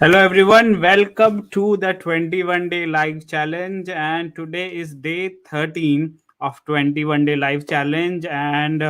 Hello everyone, welcome to the 21 day live challenge. And today is day 13 of 21 day live challenge. And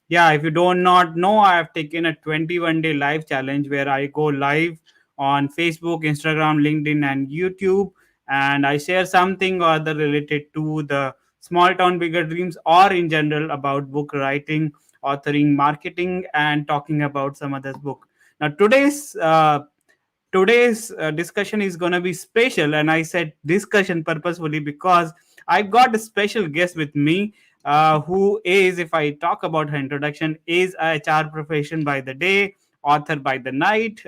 yeah, if you do not know, I have taken a 21 day live challenge where I go live on Facebook, Instagram, LinkedIn, and YouTube. And I share something or other related to the small town bigger dreams or in general about book writing, authoring, marketing, and talking about some other book. Now, today's discussion is going to be special, and I said discussion purposefully because I've got a special guest with me, who is, if I talk about her introduction, is a HR profession by the day, author by the night.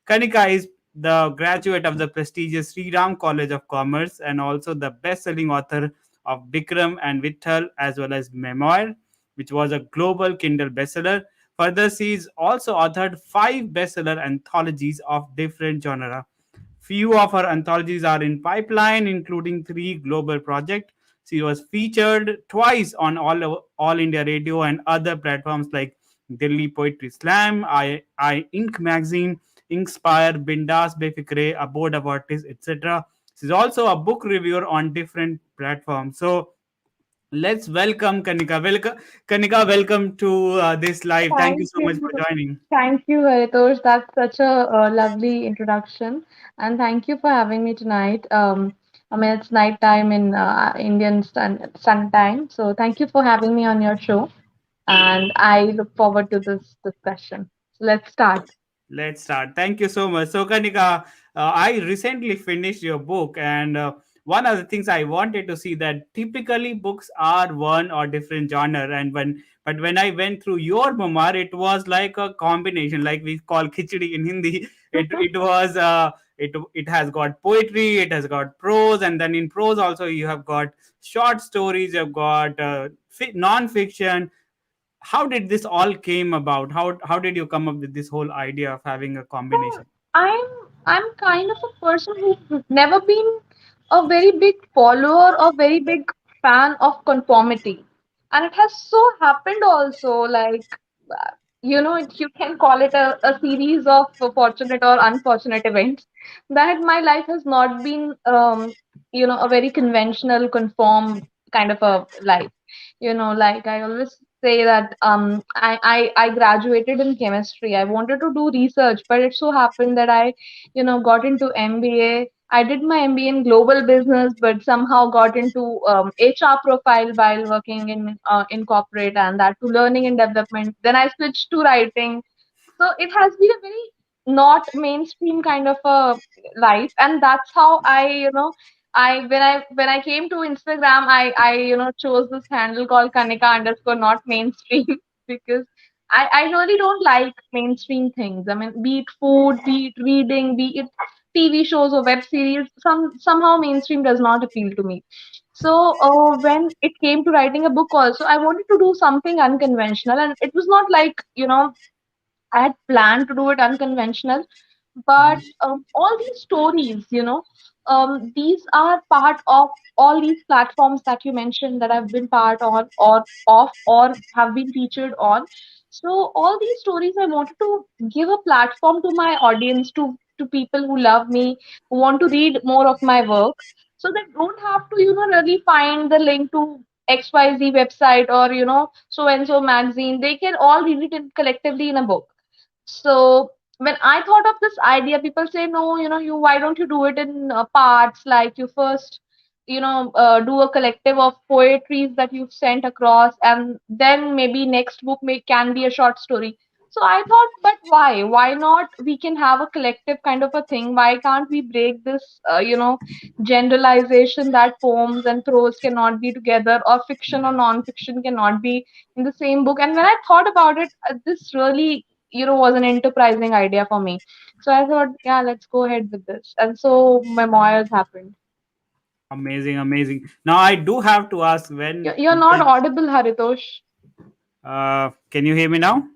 Kanika is the graduate of the prestigious Sri Ram College of Commerce and also the best-selling author of Bikram and Vittal, as well as Memoir, which was a global Kindle bestseller. Further, she's also authored five bestseller anthologies of different genres. Few of her anthologies are in pipeline, including three global projects. She was featured twice on All India Radio and other platforms like Delhi Poetry Slam, I Ink Magazine, Inspire, Bindas Befikre, a board of artists, etc. She's also a book reviewer on different platforms. So let's welcome Kanika. Welcome, Kanika. Welcome to this live. Thank you Thank so much you. for joining. Thank you, Haritosh. That's such a lovely introduction. And thank you for having me tonight. It's night time in Indian sun time. So thank you for having me on your show. And I look forward to this discussion. So let's start. Let's start. Thank you so much. So, Kanika, I recently finished your book, and one of the things I wanted to see that typically books are one or different genre, and when I went through your memoir, it was like a combination, like we call khichdi in Hindi. It has got poetry, it has got prose, and then in prose also you have got short stories, you've got non-fiction. How did this all came about? How did you come up with this whole idea of having a So combination? I'm I'm kind of a person who's never been a very big follower or very big fan of conformity. And it has so happened also, like you can call it a series of fortunate or unfortunate events that my life has not been a very conventional, conform kind of a life. Like I always say that I graduated in chemistry. I wanted to do research, but it so happened that I got into MBA. I did my MBA in global business, but somehow got into HR profile while working in corporate, and that to learning and development. Then I switched to writing. So it has been a very not mainstream kind of a life, and that's how I when I came to Instagram, I chose this handle called Kanika underscore not mainstream because I really don't like mainstream things. I mean, be it food, be it reading, be it TV shows or web series, somehow mainstream does not appeal to me. So when it came to writing a book, also I wanted to do something unconventional, and it was not like I had planned to do it unconventional, but all these stories, these are part of all these platforms that you mentioned that I've been part on or of or have been featured on. So all these stories I wanted to give a platform to my audience, to people who love me, who want to read more of my work, so they don't have to really find the link to XYZ website or so and so magazine. They can all read it collectively in a book. So when I thought of this idea, people say, no, you why don't you do it in parts? Like you first do a collective of poetries that you've sent across, and then maybe next book can be a short story. So I thought, but why? Why not? We can have a collective kind of a thing. Why can't we break this generalization that poems and prose cannot be together, or fiction or non-fiction cannot be in the same book? And when I thought about it, this really was an enterprising idea for me. So I thought, yeah, let's go ahead with this. And so memoirs happened. Amazing, amazing. Now I do have to ask when You're not people. audible, Haritosh. Can you hear me now?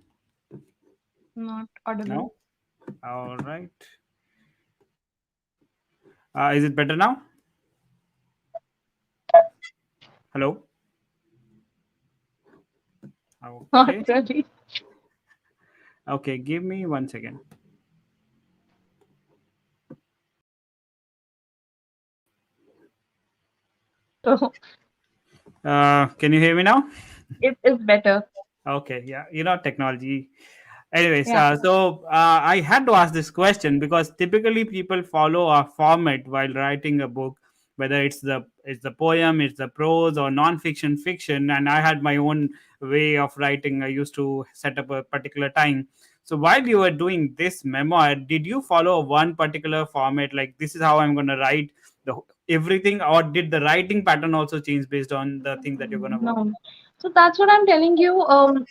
Not audible. No. All right. Is it better now? Hello. Not Okay. really. Okay. Give me 1 second. So Can you hear me now? it is better. Okay, yeah, technology. Anyways, Yeah. I had to ask this question because typically people follow a format while writing a book, whether it's the poem, it's the prose or non-fiction, fiction. And I had my own way of writing. I used to set up a particular time. So while you were doing this memoir, did you follow one particular format? Like this is how I'm going to write the everything, or did the writing pattern also change based on the thing that you're going to work? No. So that's what I'm telling you.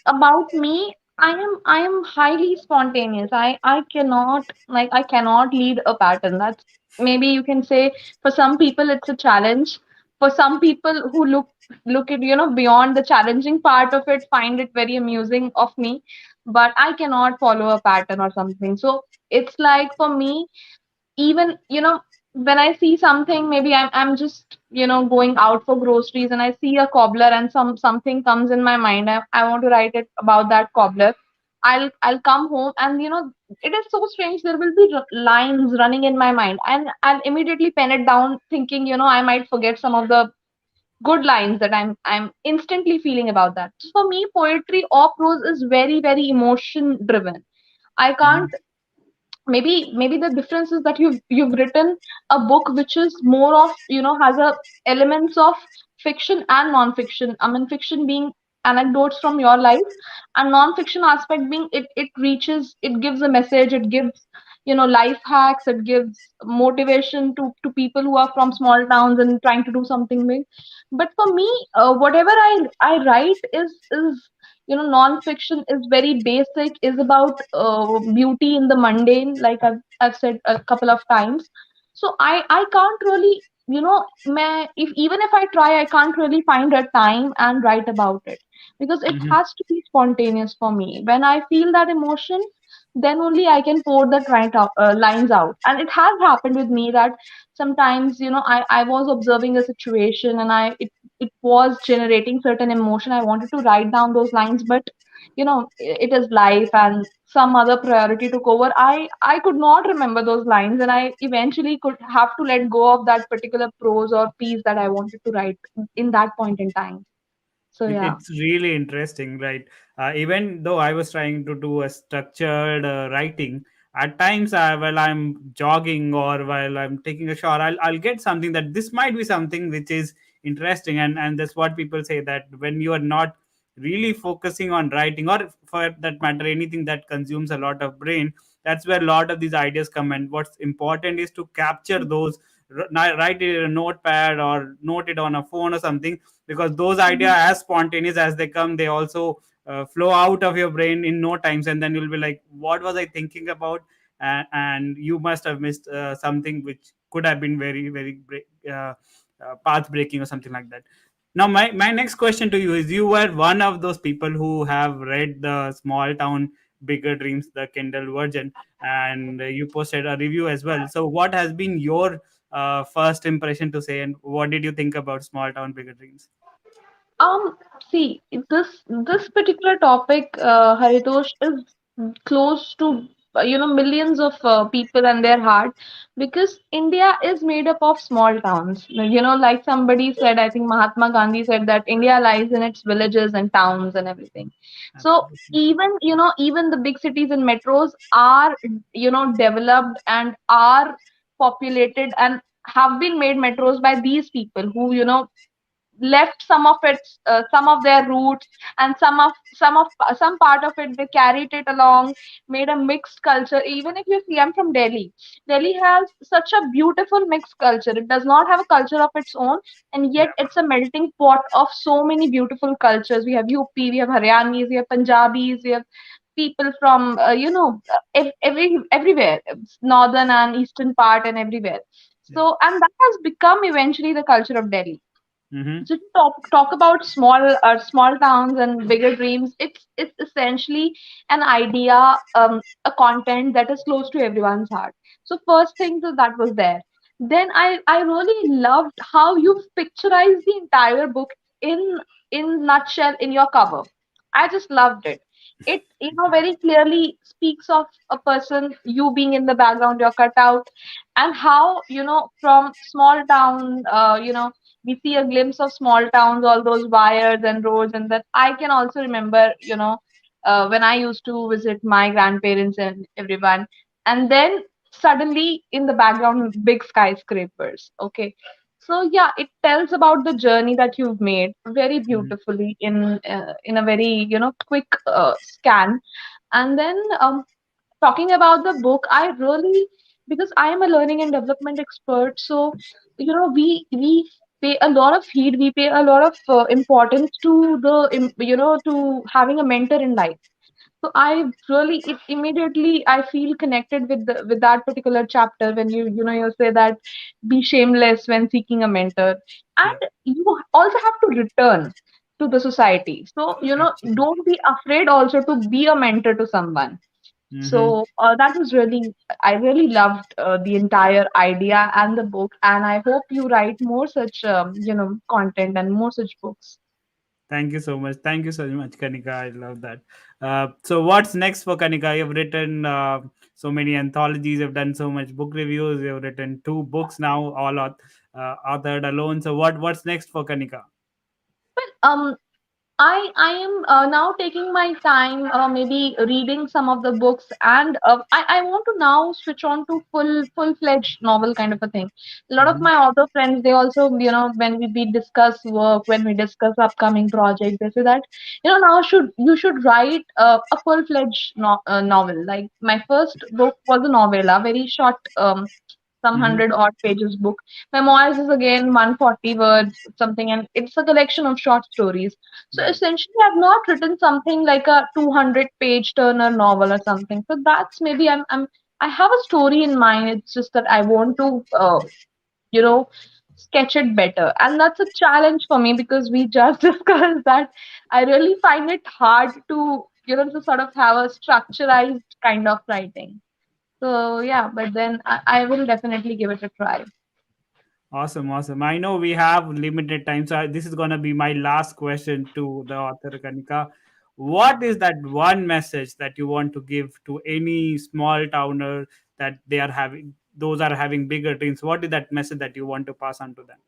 About me, I am highly spontaneous. I cannot lead a pattern. That's maybe you can say for some people it's a challenge. For some people who look at beyond the challenging part of it, find it very amusing of me. But I cannot follow a pattern or something. So it's like for me, even when I see something, maybe I'm just going out for groceries and I see a cobbler and something comes in my mind. I want to write it about that cobbler. I'll come home and it is so strange. There will be lines running in my mind and I'll immediately pen it down, thinking I might forget some of the good lines that I'm instantly feeling about that. So for me, poetry or prose is very very emotion driven. I can't. Maybe the difference is that you've written a book which is more of has a elements of fiction and non-fiction. I mean, fiction being anecdotes from your life, and non-fiction aspect being it gives a message, it gives life hacks, it gives motivation to people who are from small towns and trying to do something big. But for me, whatever I write is non-fiction, is very basic, is about beauty in the mundane, like I've said a couple of times. So I can't really if even if I try, I can't really find a time and write about it, because it Mhm. has to be spontaneous for me. When I feel that emotion, then only I can pour that lines out. And it has happened with me that sometimes I was observing a situation and it was generating certain emotion. I wanted to write down those lines, but it is life and some other priority took over. I could not remember those lines, and I eventually could have to let go of that particular prose or piece that I wanted to write in that point in time. So yeah. It's really interesting, right? Even though I was trying to do a structured writing, at times while I'm jogging or while I'm taking a shower, I'll get something that this might be something which is interesting. And that's what people say, that when you are not really focusing on writing, or for that matter anything that consumes a lot of brain, that's where a lot of these ideas come. And what's important is to capture those, write it in a notepad or note it on a phone or something, because those ideas, Mhm. as spontaneous as they come, they also flow out of your brain in no times, and then you'll be like, what was I thinking about? And you must have missed something which could have been very very path breaking or something like that. Now my next question to you is, you were one of those people who have read the Small Town Bigger Dreams, the Kindle version, and you posted a review as well. So what has been your first impression to say, and what did you think about Small Town Bigger Dreams? See, this particular topic, Haritosh, is close to millions of people and their heart, because India is made up of small towns. Like somebody said, I think Mahatma Gandhi said that India lies in its villages and towns and everything. So Absolutely. even the big cities and metros are developed and are populated and have been made metros by these people who left some of their roots, and some part of it they carried it along, made a mixed culture. Even if you see, I'm from Delhi has such a beautiful mixed culture. It does not have a culture of its own, and Yeah. yet it's a melting pot of so many beautiful cultures. We have UP, we have Haryanis, we have Punjabis, we have people from everywhere, northern and eastern part and everywhere. Yeah. So, and that has become eventually the culture of Delhi. Mm-hmm. So to talk about small towns and bigger dreams, it's essentially an idea, a content that is close to everyone's heart. So first thing that was there. Then I really loved how you picturized the entire book in nutshell in your cover. I just loved it. It very clearly speaks of a person, you being in the background, your cutout, and how from small town, we see a glimpse of small towns, all those wires and roads, and that I can also remember, when I used to visit my grandparents and everyone, and then suddenly in the background, big skyscrapers. Okay, so yeah, it tells about the journey that you've made very Mhm. beautifully in a very quick scan, and then talking about the book, I really, because I am a learning and development expert, so we pay a lot of heed, we pay a lot of importance to to having a mentor in life. So I really, it immediately I feel connected with that particular chapter when you say that be shameless when seeking a mentor, Yeah. and you also have to return to the society. So Actually. don't be afraid also to be a mentor to someone. Hmm. So that was really, I really loved the entire idea and the book, and I hope you write more such, content and more such books. Thank you so much. Thank you so much, Kanika. I love that. So, what's next for Kanika? You've written so many anthologies. You've done so much book reviews. You've written two books now, all authored alone. So, what's next for Kanika? Um, I am now taking my time, maybe reading some of the books, and I want to now switch on to full-fledged novel kind of a thing. A lot of Hmm. my author friends, they also, when we discuss work, when we discuss upcoming projects, they say that, now you should write a full-fledged novel. Like my first book was a novella, very short, some Hmm. 100 odd pages book. Memoirs is again 140 words something, and it's a collection of short stories. So Right. essentially, I've not written something like a 200-page Turner novel or something. So that's maybe I have a story in mind. It's just that I want to you know sketch it better, and that's a challenge for me because we just discussed that I really find it hard to to sort of have a structurized kind of writing. So yeah, but then I will definitely give it a try. Awesome, awesome. I know we have limited time, so this is gonna be my last question to the author Kanika. What is that one message that you want to give to any small towner that they are having, those are having bigger dreams? What is that message that you want to pass on to them?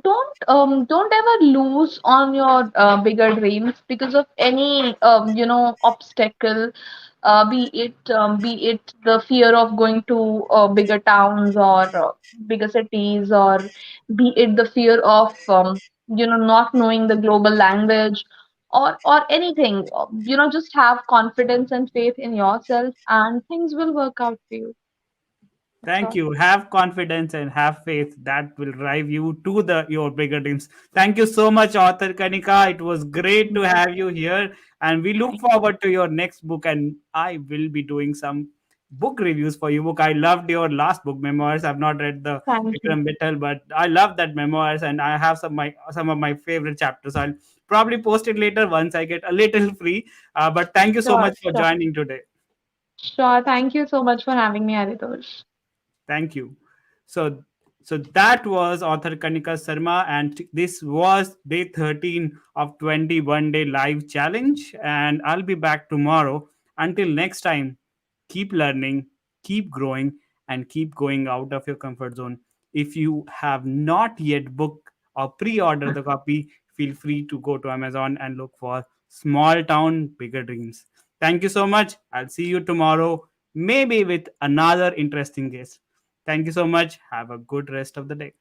Don't ever lose on your bigger dreams because of any obstacle, be it the fear of going to bigger towns or bigger cities, or be it the fear of not knowing the global language, or anything. Just have confidence and faith in yourself, and things will work out for you. That's Thank all. you. Have confidence and have faith. That will drive you to the your bigger dreams. Thank you so much, author Kanika. It was great to Yeah. have you here, and we look Thank you. forward to your next book. And I will be doing some book reviews for your book. I loved your last book, Memoirs. I've not read the Thank you. Vikram Mittal, but I love that Memoirs, and I have some of my favorite chapters. I'll probably post it later once I get a little free. But thank you so Sure, much for sure. joining today. Sure. Thank you so much for having me, Aritosh. Thank you. So, so that was author Kanika Sharma, and this was day 13 of 21-day live challenge. And I'll be back tomorrow. Until next time, keep learning, keep growing, and keep going out of your comfort zone. If you have not yet booked or pre-order the copy, feel free to go to Amazon and look for Small Town Bigger Dreams. Thank you so much. I'll see you tomorrow, maybe with another interesting guest. Thank you so much. Have a good rest of the day.